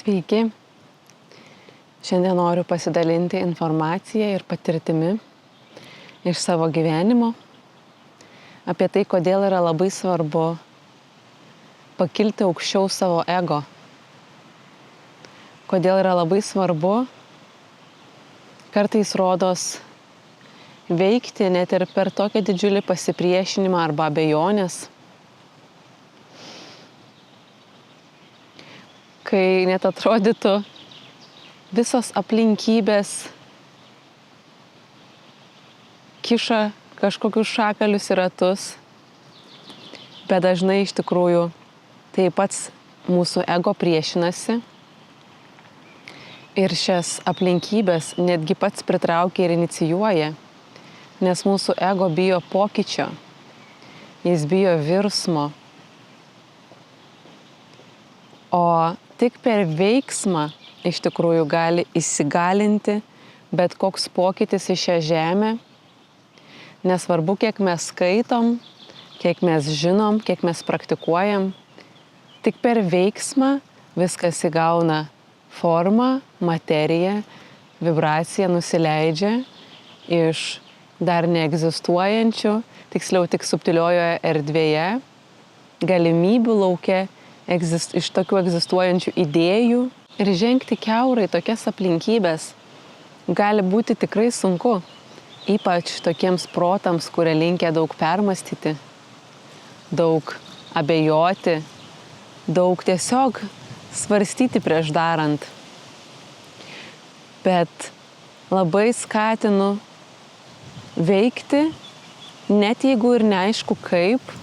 Sveiki. Šiandien noriu pasidalinti informaciją ir patirtimi iš savo gyvenimo apie tai, kodėl yra labai svarbu pakilti aukščiau savo ego. Kodėl yra labai svarbu kartais rodos veikti net ir per tokią didžiulį pasipriešinimą arba abejonės, kai net atrodytų visos aplinkybės kiša kažkokius šakalius į ratus, bet dažnai iš tikrųjų tai pats mūsų ego priešinasi ir šias aplinkybės netgi pats pritraukia ir inicijuoja, nes mūsų ego bijo pokyčio, jis bijo virsmo, o tik per veiksmą iš tikrųjų gali įsigalinti bet koks pokytis į šią žemę, nesvarbu, kiek mes skaitom, kiek mes žinom, kiek mes praktikuojam, tik per veiksmą viskas įgauna formą, materiją, vibraciją nusileidžia iš dar neegzistuojančių, tiksliau tik subtiliojoje erdvėje, galimybių lauke, iš tokių egzistuojančių idėjų. Ir žengti kiaurai tokias aplinkybės gali būti tikrai sunku, ypač tokiems protams, kurie linkę daug permastyti, daug abejoti, daug tiesiog svarstyti prieš darant. Bet labai skatinu veikti, net jeigu ir neaišku kaip.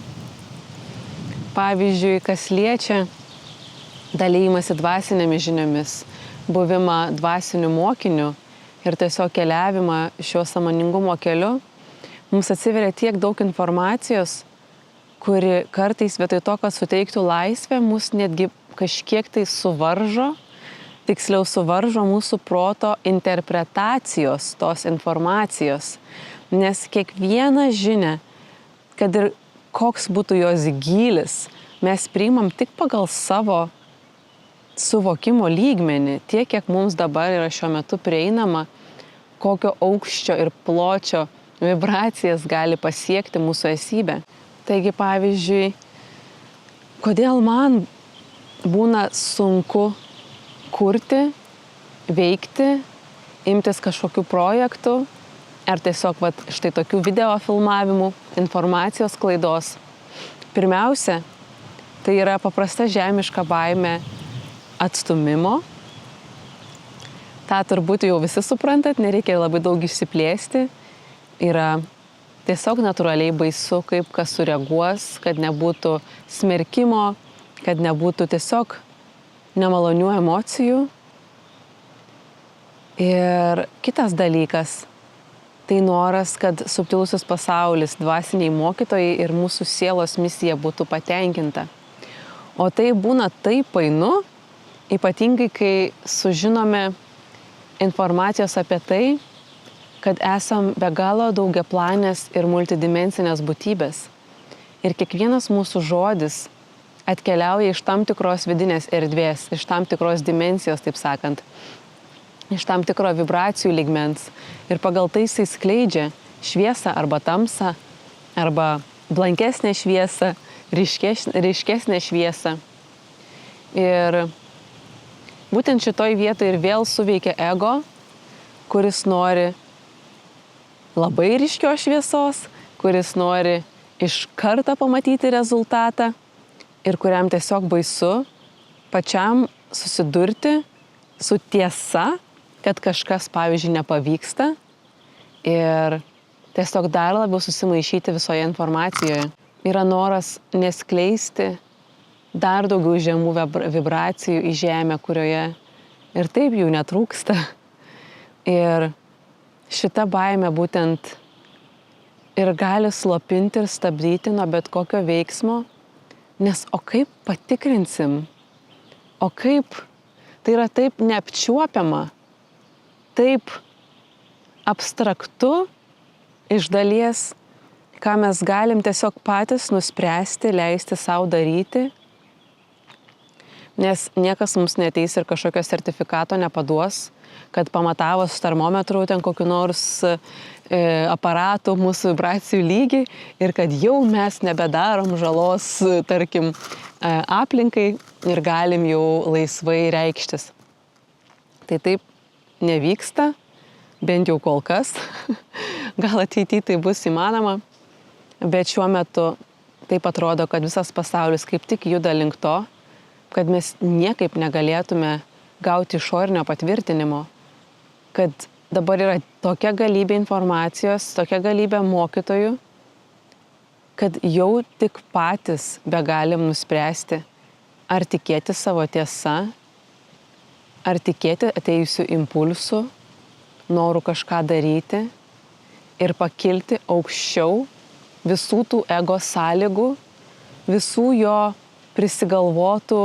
Pavyzdžiui, kas liečia dalymasi dvasinėmis žiniomis, buvimą dvasiniu mokiniu ir tiesiog keliavimą šiuo sąmoningumo keliu, mums atsiveria tiek daug informacijos, kuri kartais vietoj to, kad suteiktų laisvę, mus netgi kažkiek tai suvaržo, tiksliau suvaržo mūsų proto interpretacijos tos informacijos. Nes kiekvieną žinią, kad ir koks būtų jos gylis, mes priimam tik pagal savo suvokimo lygmenį, tiek, kiek mums dabar yra šiuo metu prieinama, kokio aukščio ir pločio vibracijas gali pasiekti mūsų esybė. Taigi, pavyzdžiui, kodėl man būna sunku kurti, veikti, imtis kažkokių projektų, ar tiesiog štai tokių video filmavimų, informacijos klaidos. Pirmiausia, tai yra paprasta žemiška baimė atstūmimo. Ta turbūt jau visi suprantat, nereikia labai daug išsiplėsti. Yra tiesiog natūraliai baisu, kaip kas sureaguos, kad nebūtų smerkimo, kad nebūtų tiesiog nemalonių emocijų. Ir kitas dalykas, tai noras, kad subtilusis pasaulis, dvasiniai mokytojai ir mūsų sielos misija būtų patenkinta. O tai būna taip painu, ypatingai kai sužinome informacijos apie tai, kad esam be galo daugiaplanės ir multidimensinės būtybės. Ir kiekvienas mūsų žodis atkeliauja iš tam tikros vidinės erdvės, iš tam tikros dimensijos, taip sakant, iš tam tikro vibracijų lygmens. Ir pagal tai jisai skleidžia šviesą arba tamsą, arba blankesnę šviesą, ryškesnę šviesą. Ir būtent šitoj vietoje ir vėl suveikia ego, kuris nori labai ryškios šviesos, kuris nori iš karto pamatyti rezultatą ir kuriam tiesiog baisu pačiam susidurti su tiesa, kad kažkas, pavyzdžiui, nepavyksta ir tiesiog dar labiau susimaišyti visoje informacijoje. Yra noras neskleisti dar daugiau žemų vibracijų į žemę, kurioje ir taip jų netrūksta. Ir šita baimė būtent ir gali slopinti ir stabdyti nuo bet kokio veiksmo, nes o kaip patikrinsim, o kaip tai yra taip neapčiuopiama, taip abstraktu iš dalies, ką mes galim tiesiog patys nuspręsti, leisti savo daryti. Nes niekas mums neateis ir kažkokio sertifikato nepaduos, kad pamatavus termometrų ten kokiu nors aparatų mūsų vibracijų lygį ir kad jau mes nebedarom žalos, tarkim, aplinkai ir galim jau laisvai reikštis. Tai taip nevyksta, bent jau kol kas. Gal ateityje tai bus įmanoma, bet šiuo metu taip atrodo, kad visas pasaulis kaip tik juda link to, kad mes niekaip negalėtume gauti išorinio patvirtinimo, kad dabar yra tokia galybė informacijos, tokia galybė mokytojų, kad jau tik patys begalim nuspręsti, ar tikėti savo tiesa, ar tikėti atėjusių impulsų, norų kažką daryti ir pakilti aukščiau visų tų ego sąlygų, visų jo prisigalvotų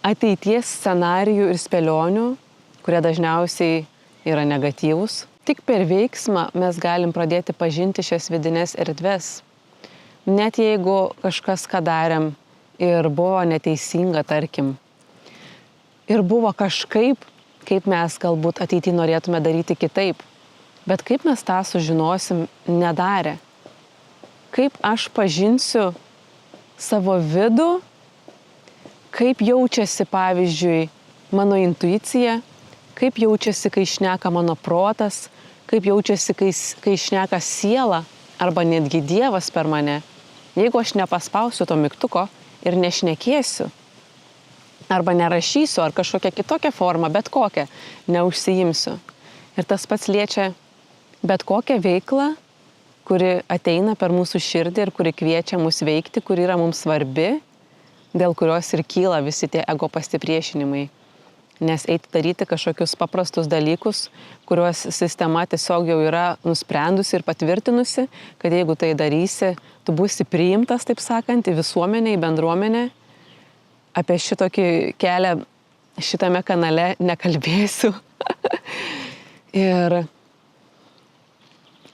ateities scenarijų ir spėlionių, kurie dažniausiai yra negatyvūs. Tik per veiksmą mes galim pradėti pažinti šias vidinės erdves. Net jeigu kažkas, ką darėm ir buvo neteisinga, tarkim, ir buvo kažkaip, kaip mes galbūt ateityje norėtume daryti kitaip. Bet kaip mes tą sužinosim nedarę? Kaip aš pažinsiu savo vidų, kaip jaučiasi, pavyzdžiui, mano intuicija, kaip jaučiasi, kai šneka mano protas, kaip jaučiasi, kai šneka siela arba netgi Dievas per mane. Jeigu aš nepaspausiu to mygtuko ir nešnekėsiu, arba nerašysiu, ar kažkokią kitokią formą, bet kokią, neužsiimsiu. Ir tas pats liečia bet kokią veiklą, kuri ateina per mūsų širdį ir kuri kviečia mus veikti, kuri yra mums svarbi, dėl kurios ir kyla visi tie ego pasipriešinimai. Nes eiti daryti kažkokius paprastus dalykus, kuriuos sistema tiesiog jau yra nusprendusi ir patvirtinusi, kad jeigu tai darysi, tu būsi priimtas, taip sakant, į visuomenę, į bendruomenę. Apie šitokį kelią šitame kanale nekalbėsiu. Ir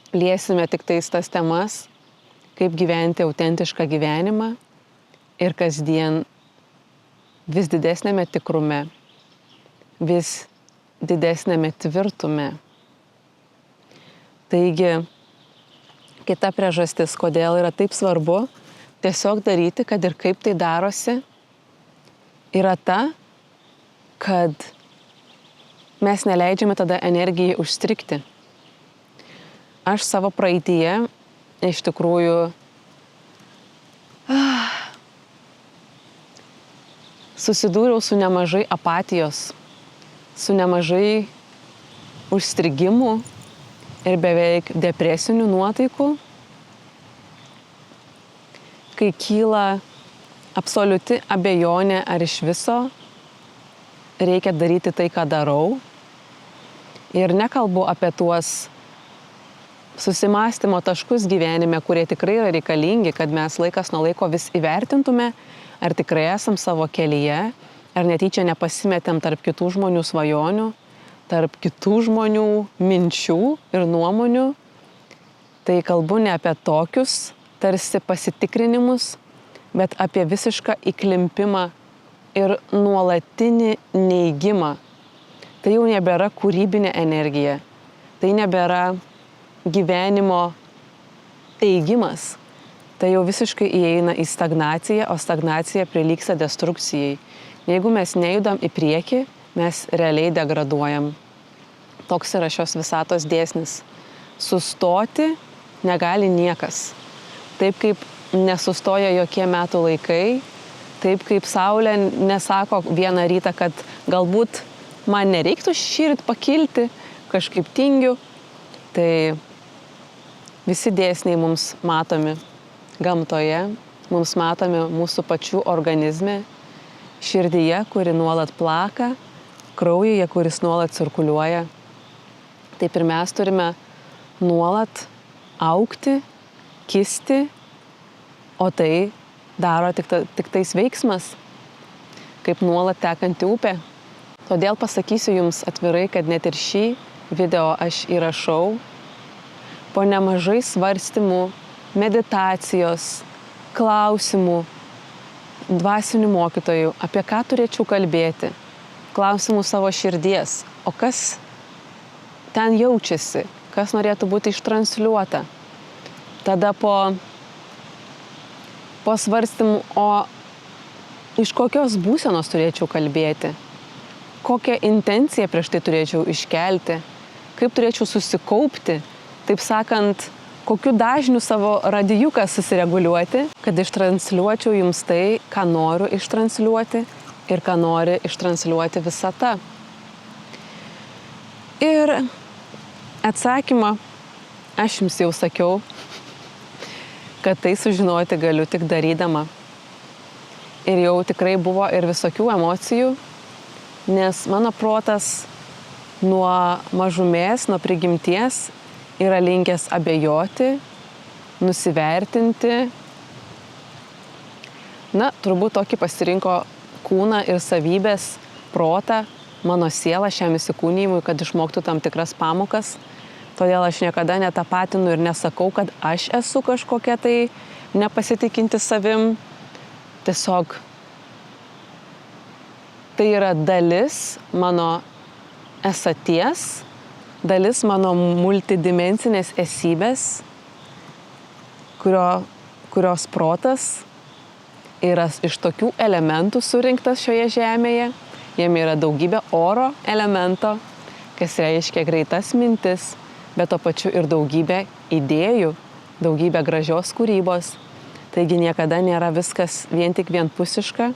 liesime tik tais tas temas, kaip gyventi autentišką gyvenimą ir kasdien vis didesnėme tikrume, vis didesnėme tvirtume. Taigi, kita priežastis, kodėl yra taip svarbu tiesiog daryti, kad ir kaip tai darosi, yra ta, kad mes neleidžiame tada energijai užstrigti. Aš savo praeityje iš tikrųjų susidūriau su nemažai apatijos, su nemažai užstrigimų ir beveik depresinių nuotaikų, kai kyla absoliuti abejonė, ar iš viso reikia daryti tai, ką darau. Ir nekalbu apie tuos susimąstymo taškus gyvenime, kurie tikrai yra reikalingi, kad mes laikas nuo laiko vis įvertintume, ar tikrai esam savo kelyje, ar netyčia nepasimetėm tarp kitų žmonių svajonių, tarp kitų žmonių minčių ir nuomonių. Tai kalbu ne apie tokius tarsi pasitikrinimus, bet apie visišką įklimpimą ir nuolatinį neigimą. Tai jau nebėra kūrybinė energija, tai nebėra gyvenimo teigimas. Tai jau visiškai įeina į stagnaciją, o stagnacija prilygsta destrukcijai. Jeigu mes nejudam į priekį, mes realiai degraduojam. Toks yra šios visatos dėsnis. Sustoti negali niekas. Taip kaip nesustoja jokie metų laikai, taip kaip Saulė nesako vieną rytą, kad galbūt man nereiktų šįryt pakilti, kažkaip tingiu. Tai visi dėsniai mums matomi gamtoje, mums matomi mūsų pačių organizme, širdyje, kuri nuolat plaka, kraujyje, kuris nuolat cirkuliuoja. Taip ir mes turime nuolat augti, kisti, o tai daro tik tais veiksmas, kaip nuolat tekanti upė. Todėl pasakysiu jums atvirai, kad net ir šį video aš įrašau po nemažai svarstymų, meditacijos, klausimų, dvasinių mokytojų, apie ką turėčiau kalbėti, klausimų savo širdies, o kas ten jaučiasi, kas norėtų būti ištransliuota. Tada po svarstymų, o iš kokios būsenos turėčiau kalbėti, kokią intenciją prieš tai turėčiau iškelti, kaip turėčiau susikaupti, taip sakant, kokiu dažniu savo radijuką susireguliuoti, kad ištransliuočiau jums tai, ką noriu ištransliuoti ir ką nori ištransliuoti visata. Ir atsakymą aš jums jau sakiau, kad tai sužinoti galiu tik darydama. Ir jau tikrai buvo ir visokių emocijų, nes mano protas nuo mažumės, nuo prigimties yra linkęs abejoti, nusivertinti. Na, turbūt tokį pasirinko kūną ir savybės, protą, mano sielą šiam įsikūnijimui, kad išmoktų tam tikras pamokas. Todėl aš niekada netapatinu ir nesakau, kad aš esu kažkokia tai nepasitikinti savim. Tiesiog tai yra dalis mano esaties, dalis mano multidimensinės esybės, kurios protas yra iš tokių elementų surinktas šioje žemėje. Jame yra daugybė oro elemento, kas reiškia greitas mintis, bet to pačiu ir daugybė idėjų, daugybė gražios kūrybos. Taigi niekada nėra viskas vien tik vienpusiška.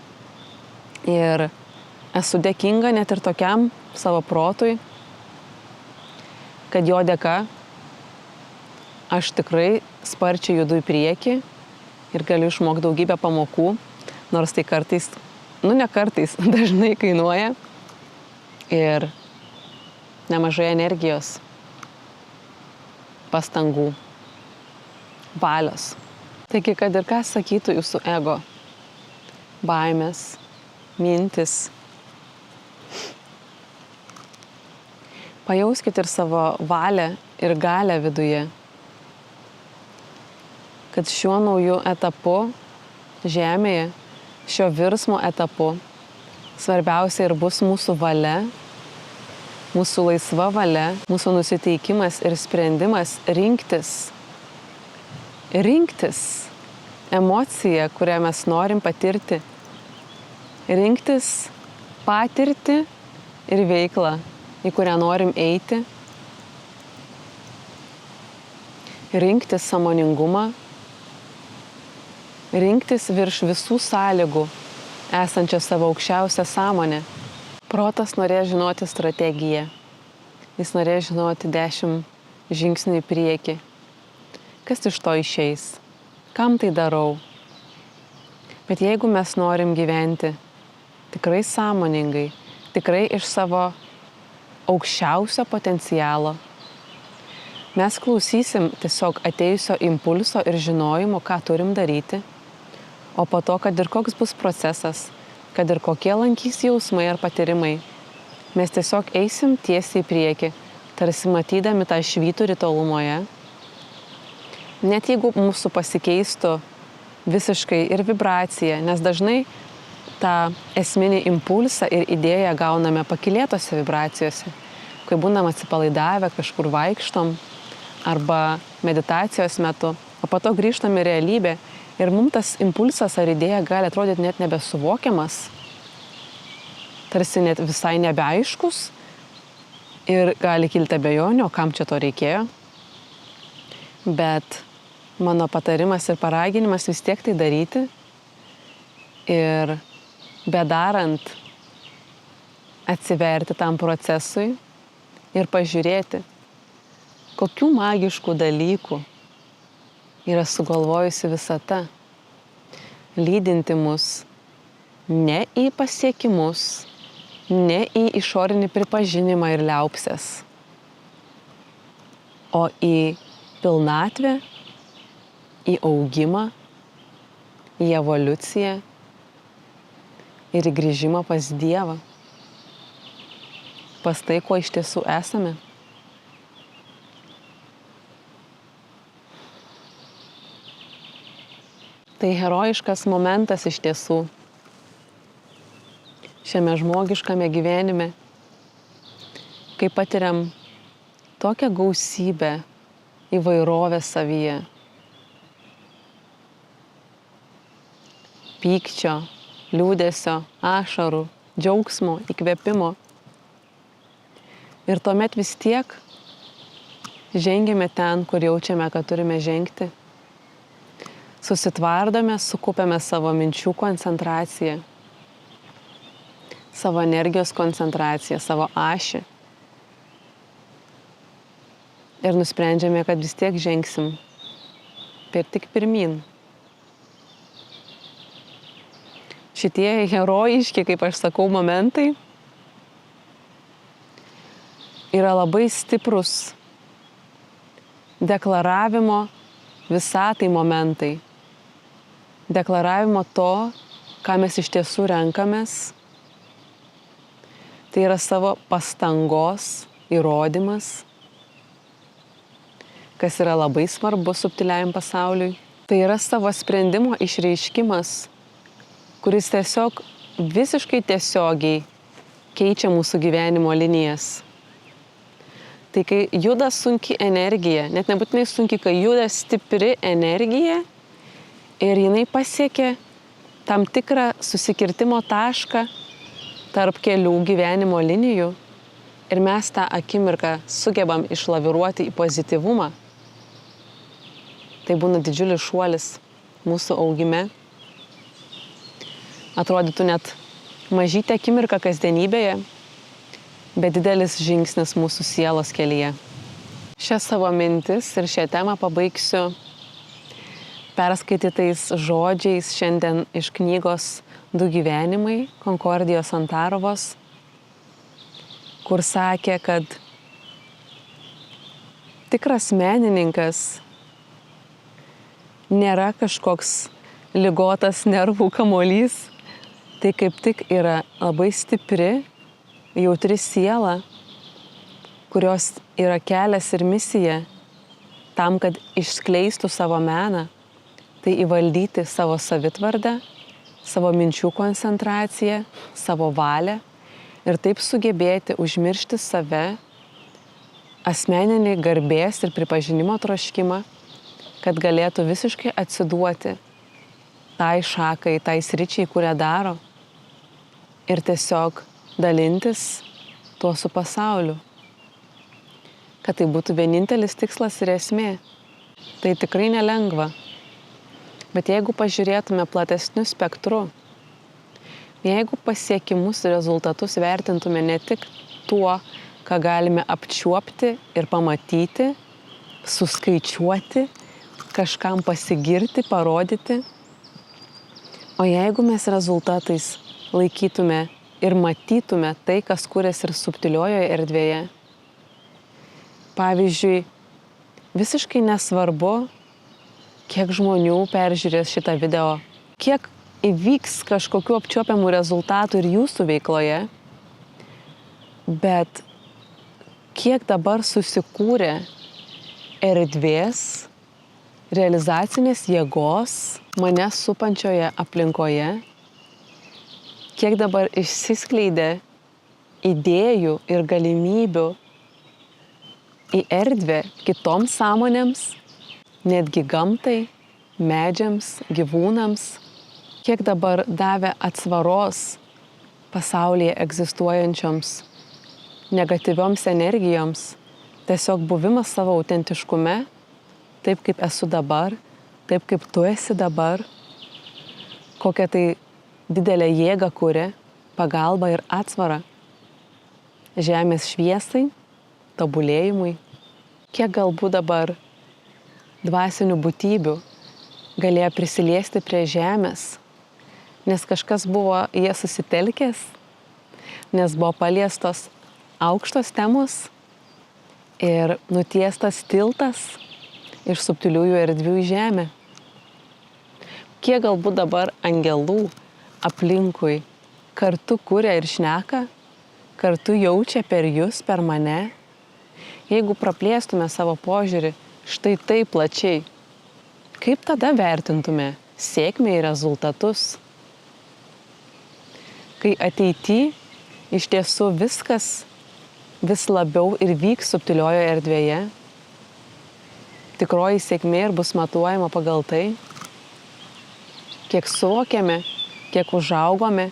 Ir esu dėkinga net ir tokiam savo protui, kad jo dėka aš tikrai sparčiai judu į priekį ir galiu išmokti daugybę pamokų, nors tai kartais, ne kartais, dažnai kainuoja ir nemažai energijos, pastangų, valios. Taigi, kad ir ką sakytų jūsų ego, baimės, mintis, pajauskit ir savo valią ir galią viduje, kad šiuo nauju etapu žemėje, šio virsmo etapu, svarbiausia ir bus mūsų valia, mūsų laisva valia, mūsų nusiteikimas ir sprendimas rinktis emociją, kurią mes norim patirti, rinktis patirtį ir veiklą, į kurią norim eiti, rinktis sąmoningumą, rinktis virš visų sąlygų esančią savo aukščiausią sąmonę. Protas norės žinoti strategiją, jis norės žinoti 10 žingsnių į priekį. Kas iš to išeis? Kam tai darau? Bet jeigu mes norim gyventi tikrai sąmoningai, tikrai iš savo aukščiausio potencialo, mes klausysim tiesiog atėjusio impulso ir žinojimo, ką turim daryti, o po to, kad ir koks bus procesas, kad ir kokie lankys jausmai ar patyrimai, mes tiesiog eisim tiesiai į priekį, tarsi matydami tą švyturį tolumoje. Net jeigu mūsų pasikeistų visiškai ir vibracija, nes dažnai tą esminį impulsą ir idėją gauname pakylėtose vibracijose, kai būnam atsipalaidavę, kažkur vaikštom arba meditacijos metu, o po to grįžtam į realybę ir mums tas impulsas ar idėja gali atrodyti net nebesuvokiamas, tarsi net visai nebeaiškus ir gali kilti abejonių, o kam čia to reikėjo. Bet mano patarimas ir paraginimas vis tiek tai daryti ir bedarant atsiverti tam procesui ir pažiūrėti, kokių magiškų dalykų yra sugalvojusi visata, lydinti mus ne į pasiekimus, ne į išorinį pripažinimą ir liaupses, o į pilnatvę, į augimą, į evoliuciją ir į grįžimą pas Dievą, pas tai, kuo iš tiesų esame. Tai herojiškas momentas iš tiesų šiame žmogiškame gyvenime, kai patiriam tokią gausybę įvairovę savyje. Pykčio, liūdesio, ašarų, džiaugsmo, įkvėpimo. Ir tuomet vis tiek žengiame ten, kur jaučiame, kad turime žengti. Susitvardome, sukaupiame savo minčių koncentraciją, savo energijos koncentraciją, savo ašį. Ir nusprendžiame, kad vis tiek žengsim tik pirmyn. Šitie herojiški, kaip aš sakau, momentai yra labai stiprus deklaravimo visatai momentai. Deklaravimo to, ką mes iš tiesų renkamės. Tai yra savo pastangos įrodymas, kas yra labai svarbu subtiliajam pasauliui. Tai yra savo sprendimo išreiškimas, kuris tiesiog visiškai tiesiogiai keičia mūsų gyvenimo linijas. Tai kai juda sunki energija, net nebūtinai sunki, kai juda stipri energija ir jinai pasiekia tam tikrą susikirtimo tašką tarp kelių gyvenimo linijų ir mes tą akimirką sugebam išlaviruoti į pozityvumą, tai būna didžiulis šuolis mūsų augime. Atrodytų net mažytė akimirka kasdienybėje, bet didelis žingsnis mūsų sielos kelyje. Šią savo mintis ir šią temą pabaigsiu perskaitytais žodžiais šiandien iš knygos Du gyvenimai Konkordijos Antarovos, kur sakė, kad tikras menininkas nėra kažkoks ligotas nervų kamuolys, tai kaip tik yra labai stipri, jautri siela, kurios yra kelias ir misija tam, kad išskleistų savo meną, tai įvaldyti savo savitvardą, savo minčių koncentraciją, savo valią ir taip sugebėti užmiršti save, asmeninį garbės ir pripažinimo troškimą, kad galėtų visiškai atsiduoti tai šakai, tai sričiai, kurią daro ir tiesiog dalintis tuo su pasauliu. Kad tai būtų vienintelis tikslas ir esmė. Tai tikrai nelengva. Bet jeigu pažiūrėtume platesniu spektru, jeigu pasiekimus ir rezultatus vertintume ne tik tuo, ką galime apčiuopti ir pamatyti, suskaičiuoti, kažkam pasigirti, parodyti, o jeigu mes rezultatais laikytume ir matytume tai, kas kuriasi ir subtiliojoje erdvėje. Pavyzdžiui, visiškai nesvarbu, kiek žmonių peržiūrės šitą video, kiek įvyks kažkokių apčiuopiamų rezultatų ir jūsų veikloje, bet kiek dabar susikūrė erdvės, realizacinės jėgos mane supančioje aplinkoje, kiek dabar išsiskleidė idėjų ir galimybių į erdvę kitoms sąmonėms, netgi gamtai, medžiams, gyvūnams, kiek dabar davė atsvaros pasaulyje egzistuojančioms negatyvioms energijoms, tiesiog buvimas savo autentiškume, taip kaip esu dabar, taip kaip tu esi dabar, kokią tai didelę jėgą kuria, pagalbą ir atsvarą žemės šviesai, tobulėjimui, kiek galbūt dabar dvasinių būtybių galėjo prisiliesti prie žemės, nes kažkas buvo jie susitelkęs, nes buvo paliestos aukštos temos ir nutiestas tiltas iš subtiliųjų erdvių į žemę. Kiek galbūt dabar angelų aplinkui kartu kuria ir šneka, kartu jaučia per jūs, per mane. Jeigu praplėstume savo požiūrį štai taip plačiai, kaip tada vertintume sėkmę ir rezultatus? kai ateity iš tiesų viskas vis labiau ir vyks subtiliojoje erdvėje, tikroji sėkmė ir bus matuojama pagal tai, kiek suvokėme, kiek užaugome,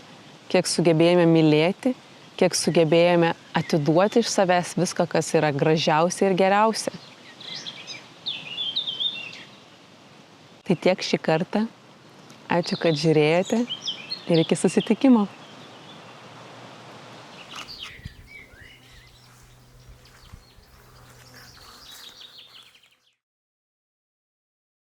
kiek sugebėjome mylėti, kiek sugebėjome atiduoti iš savęs viską, kas yra gražiausia ir geriausia. Tai tiek šį kartą. Ačiū, kad žiūrėjote ir iki susitikimo.